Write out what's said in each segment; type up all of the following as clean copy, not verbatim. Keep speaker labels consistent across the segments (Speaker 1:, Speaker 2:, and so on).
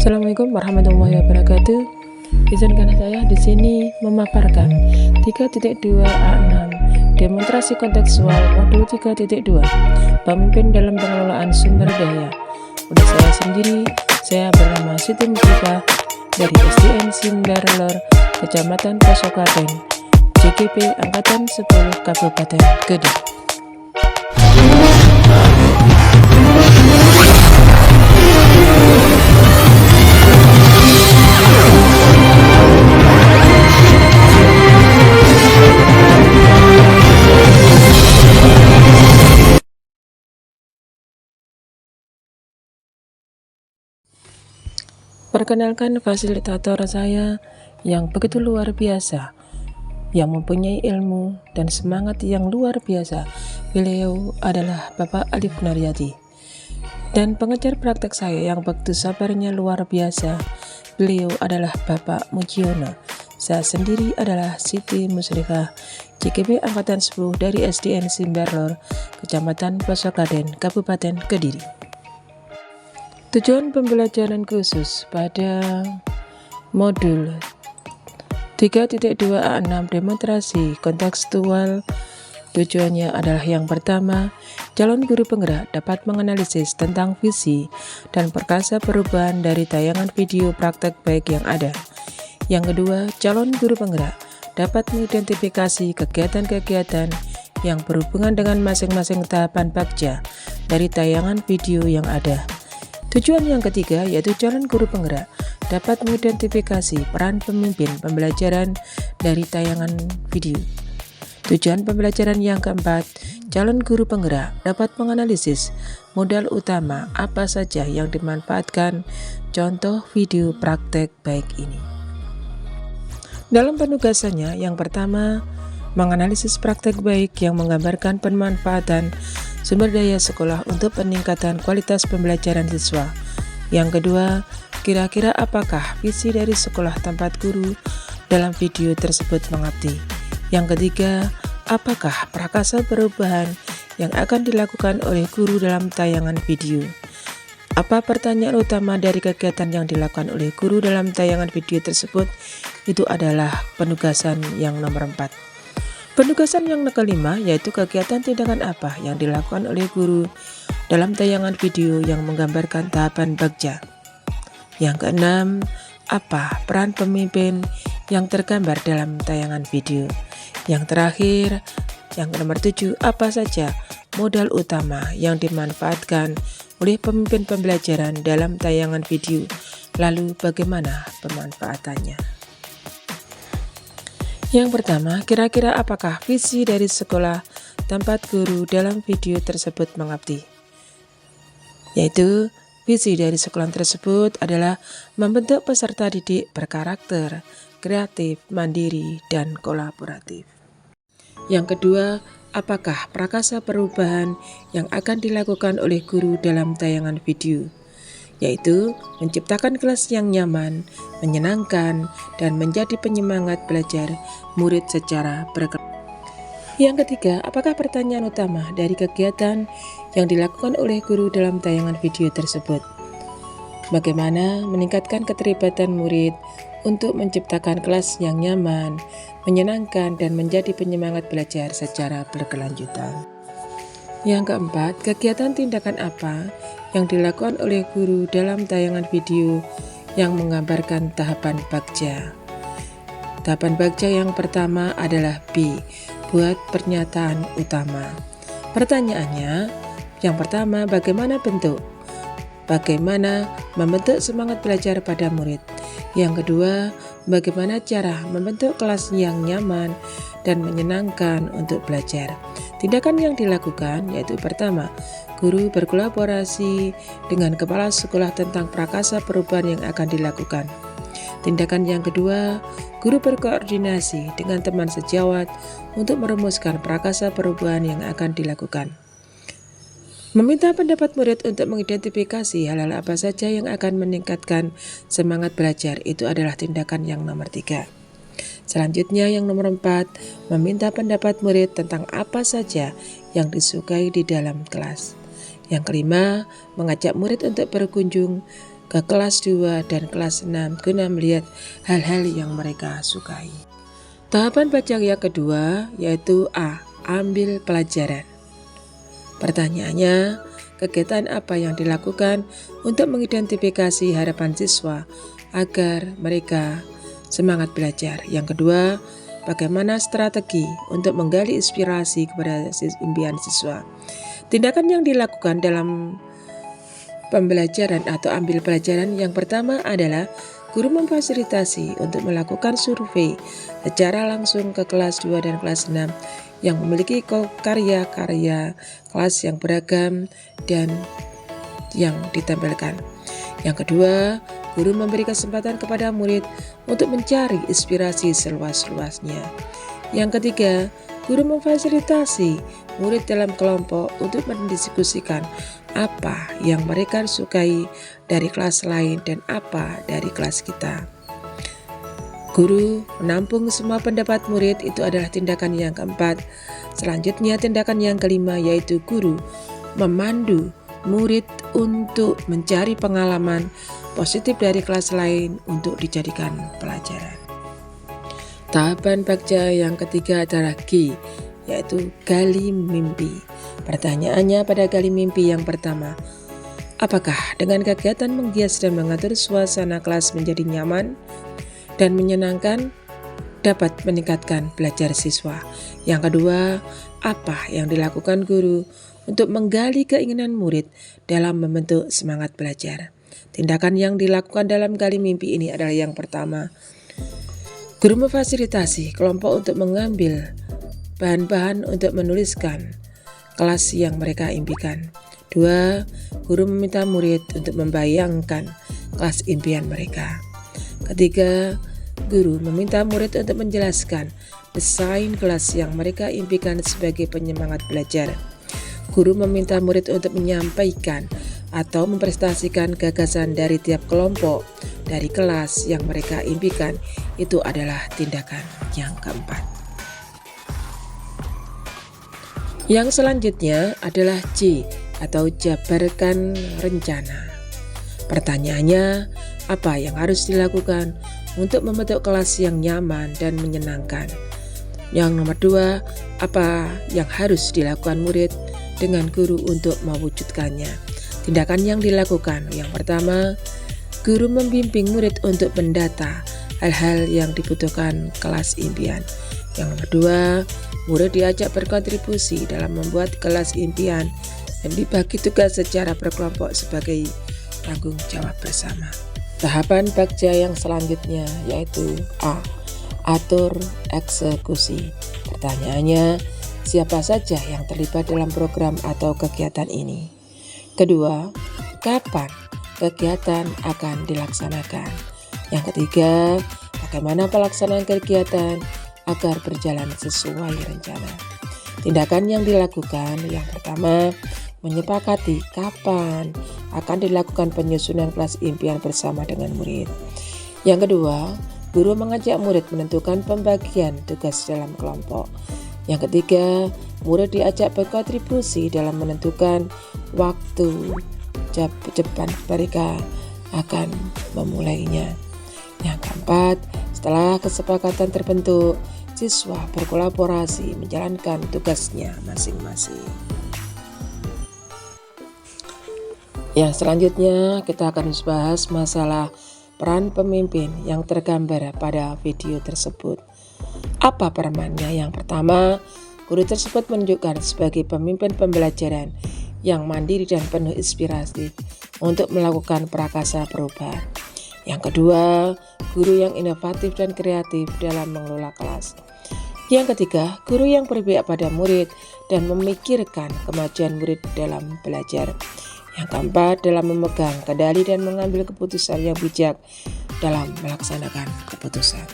Speaker 1: Assalamualaikum warahmatullahi wabarakatuh. Izinkan saya di sini memaparkan 3.2A6 demonstrasi kontekstual modul 3.2 pemimpin dalam pengelolaan sumber daya. Udah saya sendiri, saya bernama Siti Musibah dari SDN Sindarlor, Kecamatan Pasokaten, JGP Angkatan 10 Kabupaten Kediri. Perkenalkan fasilitator saya yang begitu luar biasa, yang mempunyai ilmu dan semangat yang luar biasa. Beliau adalah Bapak Alif Naryati. Dan pengajar praktek saya yang begitu sabarnya luar biasa, beliau adalah Bapak Mujiono. Saya sendiri adalah Siti Musrifah, JGP Angkatan 10 dari SDN Sindarlor, Kecamatan Pasokaten, Kabupaten Kediri. Tujuan pembelajaran khusus pada modul 3.2A6 demonstrasi kontekstual, tujuannya adalah yang pertama, calon guru penggerak dapat menganalisis tentang visi dan perkasa perubahan dari tayangan video praktek baik yang ada. Yang kedua, calon guru penggerak dapat mengidentifikasi kegiatan-kegiatan yang berhubungan dengan masing-masing tahapan bagja dari tayangan video yang ada. Tujuan yang ketiga yaitu calon guru penggerak dapat mengidentifikasi peran pemimpin pembelajaran dari tayangan video. Tujuan pembelajaran yang keempat, calon guru penggerak dapat menganalisis modal utama apa saja yang dimanfaatkan contoh video praktek baik ini. Dalam penugasannya, yang pertama, menganalisis praktek baik yang menggambarkan pemanfaatan sumber daya sekolah untuk peningkatan kualitas pembelajaran siswa. Yang kedua, kira-kira apakah visi dari sekolah tempat guru dalam video tersebut mengabdi. Yang ketiga, apakah prakasa perubahan yang akan dilakukan oleh guru dalam tayangan video. Apa pertanyaan utama dari kegiatan yang dilakukan oleh guru dalam tayangan video tersebut? Itu adalah penugasan yang nomor 4. Penugasan yang kelima yaitu kegiatan tindakan apa yang dilakukan oleh guru dalam tayangan video yang menggambarkan tahapan bagja. Yang keenam, apa peran pemimpin yang tergambar dalam tayangan video. Yang terakhir, yang nomor 7, apa saja modal utama yang dimanfaatkan oleh pemimpin pembelajaran dalam tayangan video, lalu bagaimana pemanfaatannya. Yang pertama, kira-kira apakah visi dari sekolah tempat guru dalam video tersebut mengabdi? Yaitu, visi dari sekolah tersebut adalah membentuk peserta didik berkarakter, kreatif, mandiri, dan kolaboratif. Yang kedua, apakah prakasa perubahan yang akan dilakukan oleh guru dalam tayangan video? Yaitu menciptakan kelas yang nyaman, menyenangkan, dan menjadi penyemangat belajar murid secara berkelanjutan. Yang ketiga, apakah pertanyaan utama dari kegiatan yang dilakukan oleh guru dalam tayangan video tersebut? Bagaimana meningkatkan keterlibatan murid untuk menciptakan kelas yang nyaman, menyenangkan, dan menjadi penyemangat belajar secara berkelanjutan. Yang keempat, kegiatan tindakan apa yang dilakukan oleh guru dalam tayangan video yang menggambarkan tahapan bagja. Tahapan bagja yang pertama adalah B, buat pernyataan utama. Pertanyaannya, yang pertama, bagaimana bentuk? Bagaimana membentuk semangat belajar pada murid? Yang kedua, bagaimana cara membentuk kelas yang nyaman dan menyenangkan untuk belajar? Tindakan yang dilakukan yaitu pertama, guru berkolaborasi dengan kepala sekolah tentang prakasa perubahan yang akan dilakukan. Tindakan yang kedua, guru berkoordinasi dengan teman sejawat untuk merumuskan prakasa perubahan yang akan dilakukan. Meminta pendapat murid untuk mengidentifikasi hal-hal apa saja yang akan meningkatkan semangat belajar, itu adalah tindakan yang nomor 3. Selanjutnya yang nomor 4, meminta pendapat murid tentang apa saja yang disukai di dalam kelas. Yang kelima, mengajak murid untuk berkunjung ke kelas 2 dan kelas 6 guna melihat hal-hal yang mereka sukai. Tahapan baca yang kedua yaitu A. Ambil pelajaran. Pertanyaannya, kegiatan apa yang dilakukan untuk mengidentifikasi harapan siswa agar mereka semangat belajar? Yang kedua, bagaimana strategi untuk menggali inspirasi kepada impian siswa? Tindakan yang dilakukan dalam pembelajaran atau ambil pelajaran yang pertama adalah guru memfasilitasi untuk melakukan survei secara langsung ke kelas 2 dan kelas 6 yang memiliki karya-karya kelas yang beragam dan yang ditampilkan. Yang kedua, guru memberi kesempatan kepada murid untuk mencari inspirasi seluas-luasnya. Yang ketiga, guru memfasilitasi murid dalam kelompok untuk mendiskusikan apa yang mereka sukai dari kelas lain dan apa dari kelas kita. Guru menampung semua pendapat murid, itu adalah tindakan yang keempat. Selanjutnya tindakan yang kelima yaitu guru memandu murid untuk mencari pengalaman positif dari kelas lain untuk dijadikan pelajaran. Tahapan baca yang ketiga adalah G, yaitu gali mimpi. Pertanyaannya pada gali mimpi yang pertama, apakah dengan kegiatan menghias dan mengatur suasana kelas menjadi nyaman dan menyenangkan dapat meningkatkan belajar siswa? Yang kedua, apa yang dilakukan guru untuk menggali keinginan murid dalam membentuk semangat belajar? Tindakan yang dilakukan dalam gali mimpi ini adalah yang pertama, guru memfasilitasi kelompok untuk mengambil bahan-bahan untuk menuliskan kelas yang mereka impikan. Dua, guru meminta murid untuk membayangkan kelas impian mereka. Ketiga, guru meminta murid untuk menjelaskan desain kelas yang mereka impikan sebagai penyemangat belajar. Guru meminta murid untuk menyampaikan atau mempresentasikan gagasan dari tiap kelompok dari kelas yang mereka impikan. Itu adalah tindakan yang keempat. Yang selanjutnya adalah J atau jabarkan rencana. Pertanyaannya, apa yang harus dilakukan untuk membentuk kelas yang nyaman dan menyenangkan? Yang nomor 2, apa yang harus dilakukan murid dengan guru untuk mewujudkannya? Tindakan yang dilakukan, yang pertama, guru membimbing murid untuk mendata hal-hal yang dibutuhkan kelas impian. Yang nomor 2, murid diajak berkontribusi dalam membuat kelas impian dan dibagi tugas secara berkelompok sebagai tanggung jawab bersama. Tahapan baca yang selanjutnya yaitu A. Atur eksekusi. Pertanyaannya, siapa saja yang terlibat dalam program atau kegiatan ini? Kedua, kapan kegiatan akan dilaksanakan? Yang ketiga, bagaimana pelaksanaan kegiatan agar berjalan sesuai rencana? Tindakan yang dilakukan, yang pertama, menyepakati kapan akan dilakukan penyusunan kelas impian bersama dengan murid. Yang kedua, guru mengajak murid menentukan pembagian tugas dalam kelompok. Yang ketiga, murid diajak berkontribusi dalam menentukan waktu cepat mereka akan memulainya. Yang keempat, setelah kesepakatan terbentuk, siswa berkolaborasi menjalankan tugasnya masing-masing. Yang selanjutnya kita akan bahas masalah peran pemimpin yang tergambar pada video tersebut. Apa perannya? Yang pertama, guru tersebut menunjukkan sebagai pemimpin pembelajaran yang mandiri dan penuh inspirasi untuk melakukan prakarsa perubahan. Yang kedua, guru yang inovatif dan kreatif dalam mengelola kelas. Yang ketiga, guru yang berpihak pada murid dan memikirkan kemajuan murid dalam belajar. Yang keempat, dalam memegang kendali dan mengambil keputusan yang bijak dalam melaksanakan keputusan.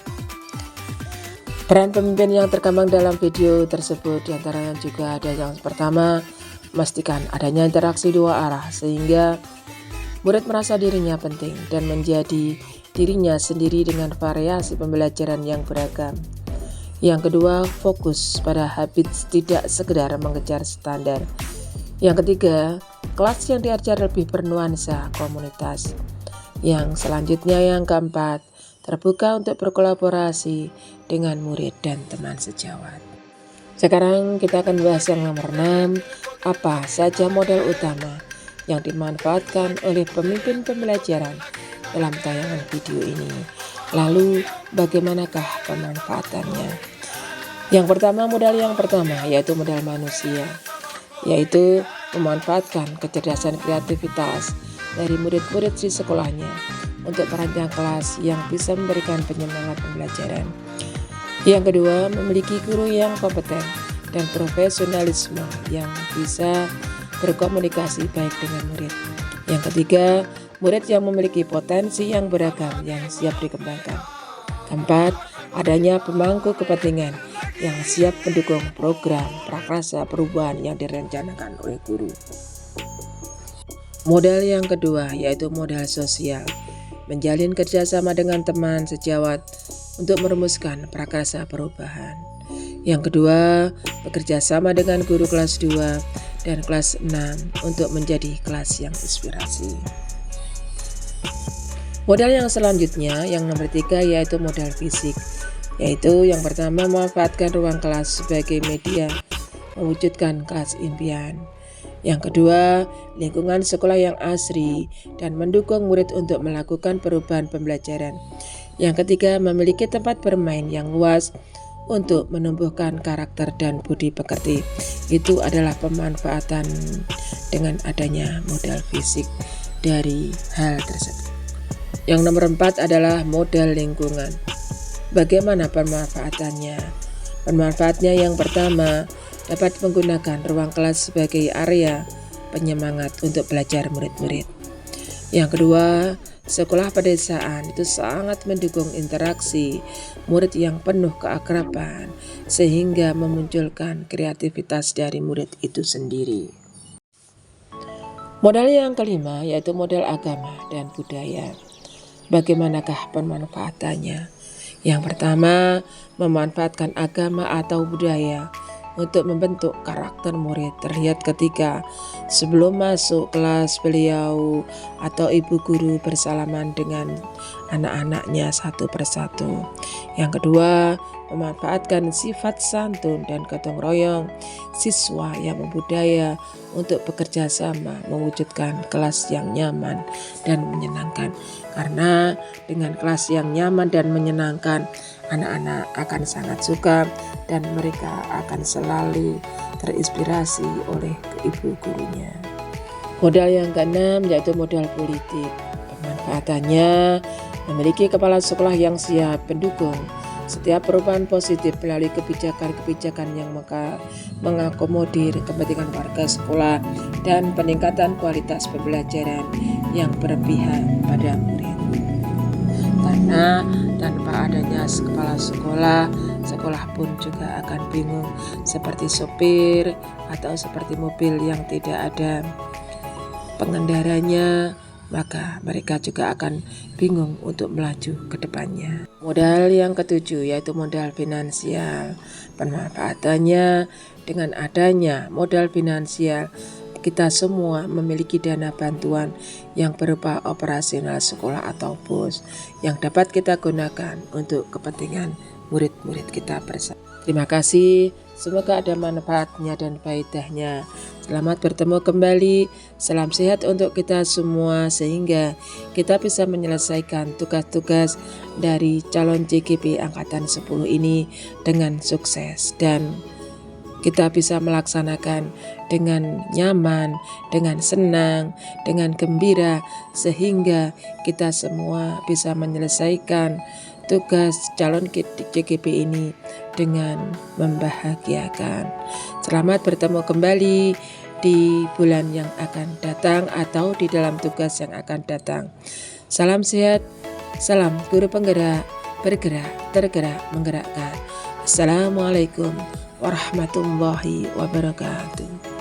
Speaker 1: Peran pemimpin yang terkembang dalam video tersebut diantaranya juga ada yang pertama, memastikan adanya interaksi dua arah sehingga murid merasa dirinya penting dan menjadi dirinya sendiri dengan variasi pembelajaran yang beragam. Yang kedua, fokus pada habits, tidak sekedar mengejar standar. Yang ketiga, kelas yang diajar lebih bernuansa komunitas. Yang selanjutnya yang keempat, terbuka untuk berkolaborasi dengan murid dan teman sejawat. Sekarang kita akan bahas yang nomor 6, apa saja modal utama yang dimanfaatkan oleh pemimpin pembelajaran dalam tayangan video ini. Lalu bagaimanakah pemanfaatannya? Yang pertama, modal yang pertama yaitu modal manusia, yaitu memanfaatkan kecerdasan kreativitas dari murid-murid di sekolahnya untuk perancang kelas yang bisa memberikan penyemangat pembelajaran. Yang kedua, memiliki guru yang kompeten dan profesionalisme yang bisa berkomunikasi baik dengan murid. Yang ketiga, murid yang memiliki potensi yang beragam yang siap dikembangkan. Keempat, adanya pemangku kepentingan yang siap mendukung program prakarsa perubahan yang direncanakan oleh guru. Modal yang kedua yaitu modal sosial, menjalin kerjasama dengan teman sejawat untuk merumuskan prakarsa perubahan. Yang kedua, bekerja sama dengan guru kelas 2 dan kelas 6 untuk menjadi kelas yang inspirasi. Modal yang selanjutnya, yang nomor 3 yaitu modal fisik, yaitu yang pertama memanfaatkan ruang kelas sebagai media mewujudkan kelas impian. Yang kedua, lingkungan sekolah yang asri dan mendukung murid untuk melakukan perubahan pembelajaran. Yang ketiga, memiliki tempat bermain yang luas untuk menumbuhkan karakter dan budi pekerti. Itu adalah pemanfaatan dengan adanya modal fisik dari hal tersebut. Yang nomor 4 adalah modal lingkungan. Bagaimana pemanfaatannya? Pemanfaatnya yang pertama, dapat menggunakan ruang kelas sebagai area penyemangat untuk belajar murid-murid. Yang kedua, sekolah pedesaan itu sangat mendukung interaksi murid yang penuh keakraban sehingga memunculkan kreativitas dari murid itu sendiri. Modal yang kelima yaitu modal agama dan budaya. Bagaimanakah pemanfaatannya? Yang pertama, memanfaatkan agama atau budaya untuk membentuk karakter murid terlihat ketika sebelum masuk kelas beliau atau ibu guru bersalaman dengan anak-anaknya satu persatu. Yang kedua, memanfaatkan sifat santun dan gotong royong siswa yang membudaya untuk bekerja sama mewujudkan kelas yang nyaman dan menyenangkan. Karena dengan kelas yang nyaman dan menyenangkan, anak-anak akan sangat suka dan mereka akan selalu terinspirasi oleh ibu gurunya. Modal yang keenam yaitu modal politik. Pemanfaatannya memiliki kepala sekolah yang siap mendukung setiap perubahan positif melalui kebijakan-kebijakan yang mengakomodir kepentingan warga sekolah dan peningkatan kualitas pembelajaran yang berpihak pada murid. Karena tanpa adanya kepala sekolah, sekolah pun juga akan bingung seperti sopir atau seperti mobil yang tidak ada pengendaranya, maka mereka juga akan bingung untuk melaju ke depannya. Modal yang ketujuh yaitu modal finansial. Pemanfaatannya dengan adanya modal finansial, kita semua memiliki dana bantuan yang berupa operasional sekolah atau BOS yang dapat kita gunakan untuk kepentingan murid-murid kita bersama. Terima kasih, semoga ada manfaatnya dan faedahnya. Selamat bertemu kembali, salam sehat untuk kita semua sehingga kita bisa menyelesaikan tugas-tugas dari calon JGP Angkatan 10 ini dengan sukses dan kita bisa melaksanakan dengan nyaman, dengan senang, dengan gembira sehingga kita semua bisa menyelesaikan tugas calon JGP ini dengan membahagiakan. Selamat bertemu kembali di bulan yang akan datang atau di dalam tugas yang akan datang. Salam sehat, salam guru penggerak, bergerak, tergerak, menggerakkan. Assalamualaikum warahmatullahi wabarakatuh.